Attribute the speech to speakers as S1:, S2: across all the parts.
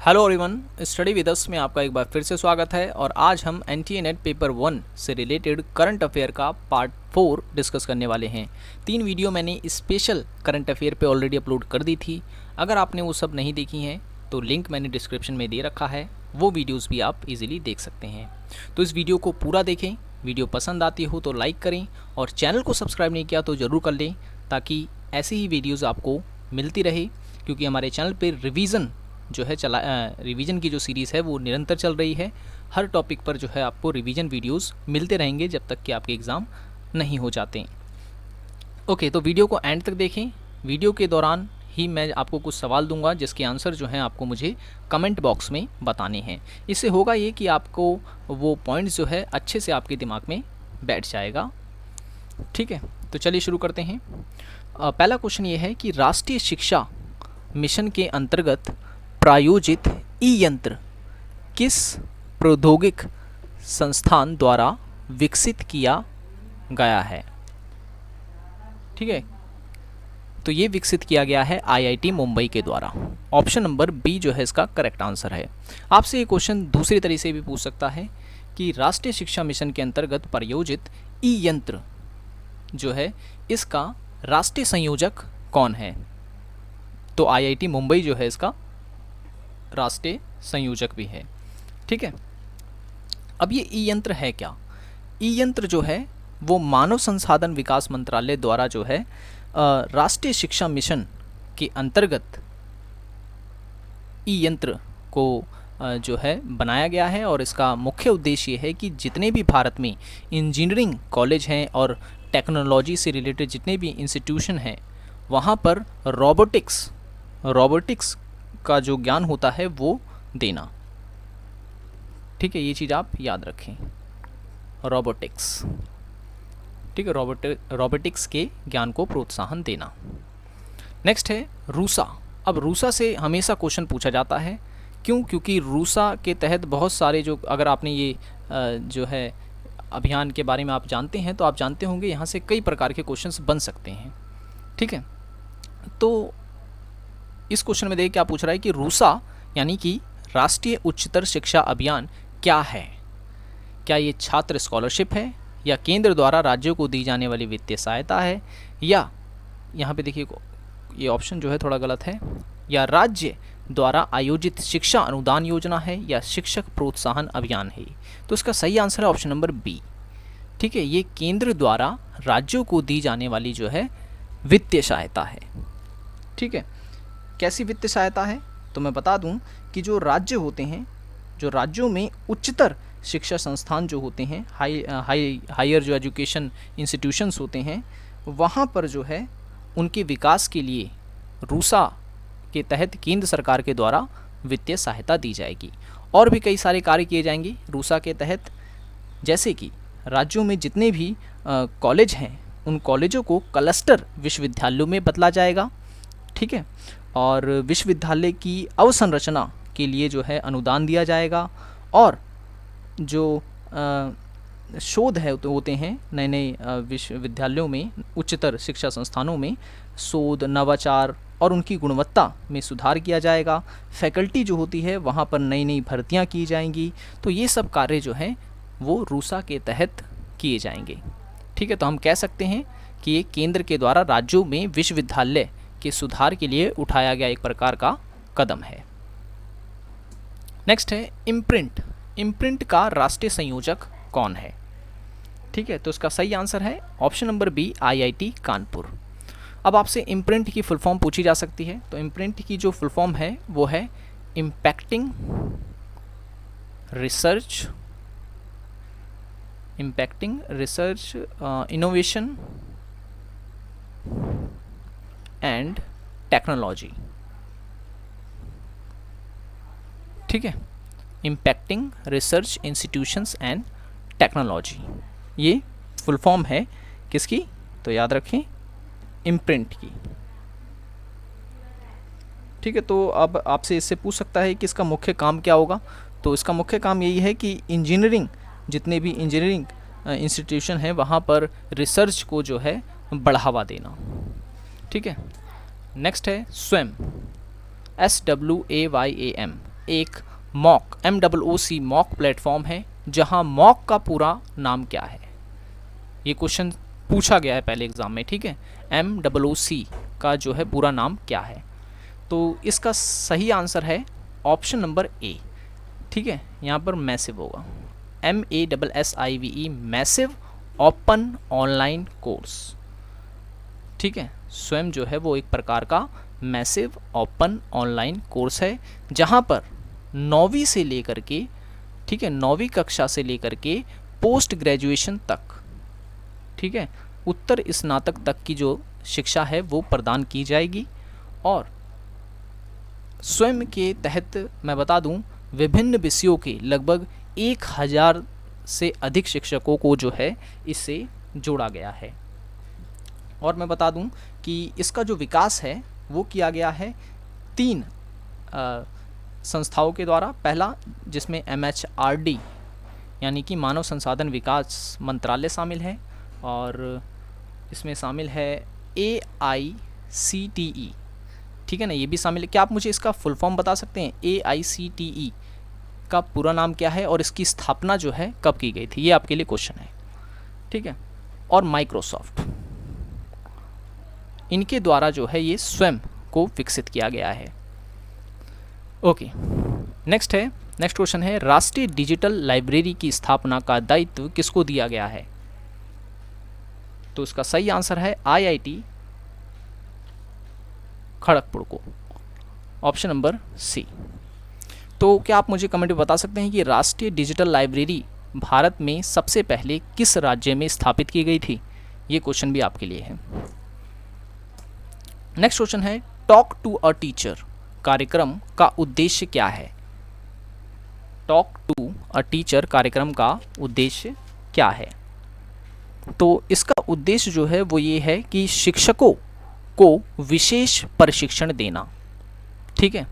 S1: Hello everyone, study with us में आपका एक बार फिर से स्वागत है। और आज हम एनटीए नेट पेपर 1 से रिलेटेड करंट अफेयर का पार्ट 4 डिस्कस करने वाले हैं। 3 वीडियो मैंने स्पेशल करंट अफेयर पे ऑलरेडी अपलोड कर दी थी। अगर आपने वो सब नहीं देखी हैं तो लिंक मैंने डिस्क्रिप्शन में दे रखा है, वो वीडियोज़ भी आप इजीली देख सकते हैं। तो इस वीडियो को पूरा देखें। वीडियो पसंद आती हो तो लाइक करें और चैनल को सब्सक्राइब नहीं किया तो ज़रूर कर लें, ताकि ऐसी ही वीडियोज़ आपको मिलती रहे। क्योंकि हमारे चैनल पर रिवीजन जो है रिवीजन की जो सीरीज़ है वो निरंतर चल रही है। हर टॉपिक पर जो है आपको रिवीजन वीडियोस मिलते रहेंगे जब तक कि आपके एग्ज़ाम नहीं हो जाते। ओके, तो वीडियो को एंड तक देखें। वीडियो के दौरान ही मैं आपको कुछ सवाल दूंगा जिसके आंसर जो हैं आपको मुझे कमेंट बॉक्स में बताने हैं। इससे होगा ये कि आपको वो पॉइंट्स जो है अच्छे से आपके दिमाग में बैठ जाएगा। ठीक है, तो चलिए शुरू करते हैं। पहला क्वेश्चन ये है कि राष्ट्रीय शिक्षा मिशन के अंतर्गत प्रायोजित ई यंत्र किस प्रौद्योगिक संस्थान द्वारा विकसित किया गया है? ठीक है, तो ये विकसित किया गया है आईआईटी मुंबई के द्वारा। ऑप्शन नंबर बी जो है इसका करेक्ट आंसर है। आपसे ये क्वेश्चन दूसरी तरीके से भी पूछ सकता है कि राष्ट्रीय शिक्षा मिशन के अंतर्गत प्रायोजित ई यंत्र जो है इसका राष्ट्रीय संयोजक कौन है? तो आईआईटी मुंबई जो है इसका राष्ट्रीय संयोजक भी है। ठीक है, अब ये ई यंत्र है क्या? ई यंत्र जो है वो मानव संसाधन विकास मंत्रालय द्वारा जो है राष्ट्रीय शिक्षा मिशन के अंतर्गत ई यंत्र को जो है बनाया गया है। और इसका मुख्य उद्देश्य ये है कि जितने भी भारत में इंजीनियरिंग कॉलेज हैं और टेक्नोलॉजी से रिलेटेड जितने भी इंस्टीट्यूशन हैं वहाँ पर रोबोटिक्स का जो ज्ञान होता है वो देना। ठीक है, ये चीज़ आप याद रखें, रोबोटिक्स। ठीक है, रोबोटिक्स के ज्ञान को प्रोत्साहन देना। नेक्स्ट है रूसा। अब रूसा से हमेशा क्वेश्चन पूछा जाता है। क्यों? क्योंकि रूसा के तहत बहुत सारे जो, अगर आपने ये जो है अभियान के बारे में आप जानते हैं तो आप जानते होंगे यहाँ से कई प्रकार के क्वेश्चंस बन सकते हैं। ठीक है, तो इस क्वेश्चन में देखिए क्या पूछ रहा है कि रूसा यानी कि राष्ट्रीय उच्चतर शिक्षा अभियान क्या है? क्या ये छात्र स्कॉलरशिप है, या केंद्र द्वारा राज्यों को दी जाने वाली वित्तीय सहायता है, या यहाँ पे देखिए ये ऑप्शन जो है थोड़ा गलत है, या राज्य द्वारा आयोजित शिक्षा अनुदान योजना है, या शिक्षक प्रोत्साहन अभियान है? तो इसका सही आंसर है ऑप्शन नंबर बी। ठीक है, ये केंद्र द्वारा राज्यों को दी जाने वाली जो है वित्तीय सहायता है। ठीक है, कैसी वित्तीय सहायता है? तो मैं बता दूं कि जो राज्य होते हैं, जो राज्यों में उच्चतर शिक्षा संस्थान जो होते हैं, हायर जो एजुकेशन इंस्टीट्यूशंस होते हैं, वहाँ पर जो है उनके विकास के लिए रूसा के तहत केंद्र सरकार के द्वारा वित्तीय सहायता दी जाएगी। और भी कई सारे कार्य किए जाएंगे रूसा के तहत, जैसे कि राज्यों में जितने भी कॉलेज हैं उन कॉलेजों को क्लस्टर विश्वविद्यालयों में बदला जाएगा। ठीक है, और विश्वविद्यालय की अवसंरचना के लिए जो है अनुदान दिया जाएगा। और जो शोध है होते हैं नए नए विश्वविद्यालयों में, उच्चतर शिक्षा संस्थानों में शोध, नवाचार और उनकी गुणवत्ता में सुधार किया जाएगा। फैकल्टी जो होती है वहाँ पर नई नई भर्तियाँ की जाएंगी। तो ये सब कार्य जो हैं वो रूसा के तहत किए जाएंगे। ठीक है, तो हम कह सकते हैं कि ये केंद्र के द्वारा राज्यों में विश्वविद्यालय के सुधार के लिए उठाया गया एक प्रकार का कदम है। नेक्स्ट है इम्प्रिंट। इम्प्रिंट का राष्ट्रीय संयोजक कौन है? ठीक है, तो इसका सही आंसर है option number B, IIT Kanpur. अब आपसे इम्प्रिंट की फुल फॉर्म पूछी जा सकती है। तो इम्प्रिंट की जो फुल फॉर्म है वो है impacting research innovation and technology. ठीक है, impacting research institutions and technology, ये फुल फॉर्म है किसकी? तो याद रखें, इम्प्रिंट की। ठीक है, तो अब आपसे इससे पूछ सकता है कि इसका मुख्य काम क्या होगा। तो इसका मुख्य काम यही है कि इंजीनियरिंग, जितने भी इंजीनियरिंग इंस्टीट्यूशन हैं वहाँ पर रिसर्च को जो है बढ़ावा देना। ठीक है, नेक्स्ट है स्वयं, SWAYAM। एक मॉक MOOC मॉक प्लेटफॉर्म है, जहां मॉक का पूरा नाम क्या है। ये क्वेश्चन पूछा गया है पहले एग्जाम में, ठीक है। MOOC का जो है पूरा नाम क्या है, तो इसका सही आंसर है ऑप्शन नंबर ए, ठीक है। यहाँ पर मैसिव होगा, MASSIVE, massive open online course, ठीक है। स्वयं जो है वो एक प्रकार का मैसिव ओपन ऑनलाइन कोर्स है, जहाँ पर 9वीं से लेकर के, ठीक है, 9वीं कक्षा से लेकर के पोस्ट ग्रेजुएशन तक, ठीक है, उत्तर स्नातक तक की जो शिक्षा है वो प्रदान की जाएगी। और स्वयं के तहत मैं बता दूं, विभिन्न विषयों के लगभग 1000 से अधिक शिक्षकों को जो है इससे जोड़ा गया है। और मैं बता दूं कि इसका जो विकास है वो किया गया है 3 संस्थाओं के द्वारा। पहला जिसमें MHRD यानी कि मानव संसाधन विकास मंत्रालय शामिल है, और इसमें शामिल है AICTE, ठीक है ना, ये भी शामिल है। क्या आप मुझे इसका फुल फॉर्म बता सकते हैं, AICTE का पूरा नाम क्या है और इसकी स्थापना जो है कब की गई थी, ये आपके लिए क्वेश्चन है, ठीक है। और माइक्रोसॉफ्ट, इनके द्वारा जो है ये स्वयं को विकसित किया गया है। ओके, नेक्स्ट क्वेश्चन है, राष्ट्रीय डिजिटल लाइब्रेरी की स्थापना का दायित्व किसको दिया गया है। तो इसका सही आंसर है IIT खड़गपुर को, ऑप्शन नंबर सी। तो क्या आप मुझे कमेंट में बता सकते हैं कि राष्ट्रीय डिजिटल लाइब्रेरी भारत में सबसे पहले किस राज्य में स्थापित की गई थी। ये क्वेश्चन भी आपके लिए है। नेक्स्ट क्वेश्चन है, टॉक टू अ टीचर कार्यक्रम का उद्देश्य क्या है। टॉक टू अ टीचर कार्यक्रम का उद्देश्य क्या है। तो इसका उद्देश्य जो है वो ये है कि शिक्षकों को विशेष प्रशिक्षण देना, ठीक है,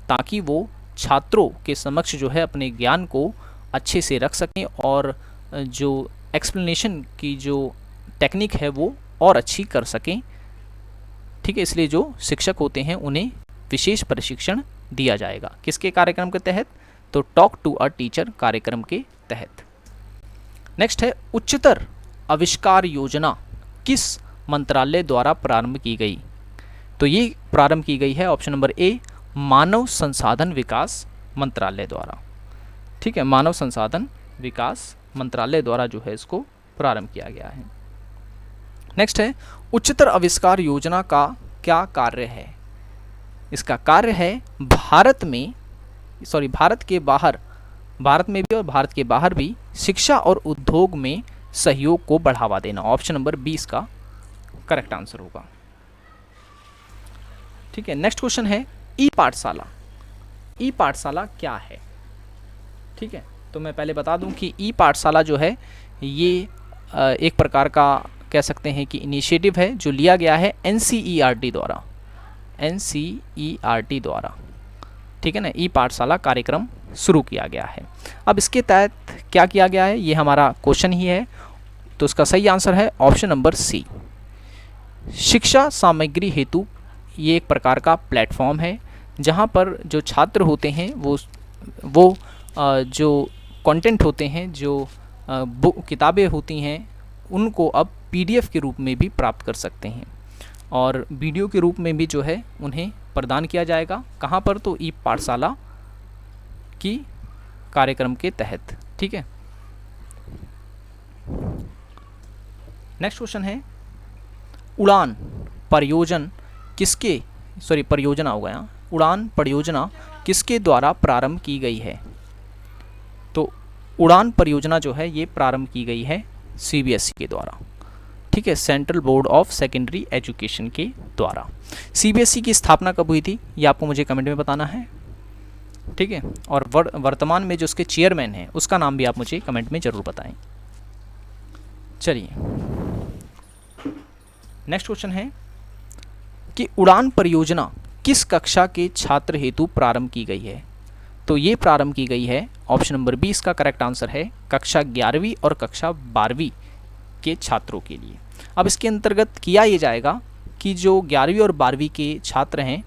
S1: ताकि वो छात्रों के समक्ष जो है अपने ज्ञान को अच्छे से रख सकें और जो एक्सप्लेनेशन की जो टेक्निक है वो और अच्छी कर सकें, ठीक है। इसलिए जो शिक्षक होते हैं उन्हें विशेष प्रशिक्षण दिया जाएगा। किसके कार्यक्रम के तहत, तो टॉक टू अ टीचर कार्यक्रम के तहत। नेक्स्ट है, उच्चतर आविष्कार योजना किस मंत्रालय द्वारा प्रारंभ की गई। तो ये प्रारंभ की गई है ऑप्शन नंबर ए, मानव संसाधन विकास मंत्रालय द्वारा, ठीक है। मानव संसाधन विकास मंत्रालय द्वारा जो है इसको प्रारंभ किया गया है। नेक्स्ट है, उच्चतर आविष्कार योजना का क्या कार्य है। इसका कार्य है भारत के बाहर, भारत में भी और भारत के बाहर भी शिक्षा और उद्योग में सहयोग को बढ़ावा देना। ऑप्शन नंबर 20 का करेक्ट आंसर होगा, ठीक है। नेक्स्ट क्वेश्चन है, ई पाठशाला। ई पाठशाला क्या है, ठीक है। तो मैं पहले बता दूं कि ई पाठशाला जो है ये एक प्रकार का कह सकते हैं कि इनिशिएटिव है जो लिया गया है NCERT द्वारा, ठीक है ना। ई पाठशाला कार्यक्रम शुरू किया गया है। अब इसके तहत क्या किया गया है, ये हमारा क्वेश्चन ही है, तो इसका सही आंसर है ऑप्शन नंबर सी। शिक्षा सामग्री हेतु ये एक प्रकार का प्लेटफॉर्म है जहाँ पर जो छात्र होते हैं वो जो कंटेंट होते हैं, जो किताबें होती हैं, उनको अब PDF के रूप में भी प्राप्त कर सकते हैं और वीडियो के रूप में भी जो है उन्हें प्रदान किया जाएगा। कहाँ पर, तो ई पाठशाला की कार्यक्रम के तहत, ठीक है। नेक्स्ट क्वेश्चन है, उड़ान परियोजना किसके द्वारा प्रारंभ की गई है। तो उड़ान परियोजना जो है ये प्रारंभ की गई है CBSE के द्वारा, ठीक है, central board of secondary education के द्वारा। CBSE की स्थापना कब हुई थी ये आपको मुझे कमेंट में बताना है, ठीक है। और वर्तमान में जो उसके चेयरमैन हैं उसका नाम भी आप मुझे कमेंट में ज़रूर बताएं। चलिए, नेक्स्ट क्वेश्चन है कि उड़ान परियोजना किस कक्षा के छात्र हेतु प्रारंभ की गई है। तो ये प्रारंभ की गई है, ऑप्शन नंबर 20 का करेक्ट आंसर है, कक्षा 11वीं और कक्षा 12वीं के छात्रों के लिए। अब इसके अंतर्गत किया ये जाएगा कि जो 11वीं और 12वीं के छात्र हैं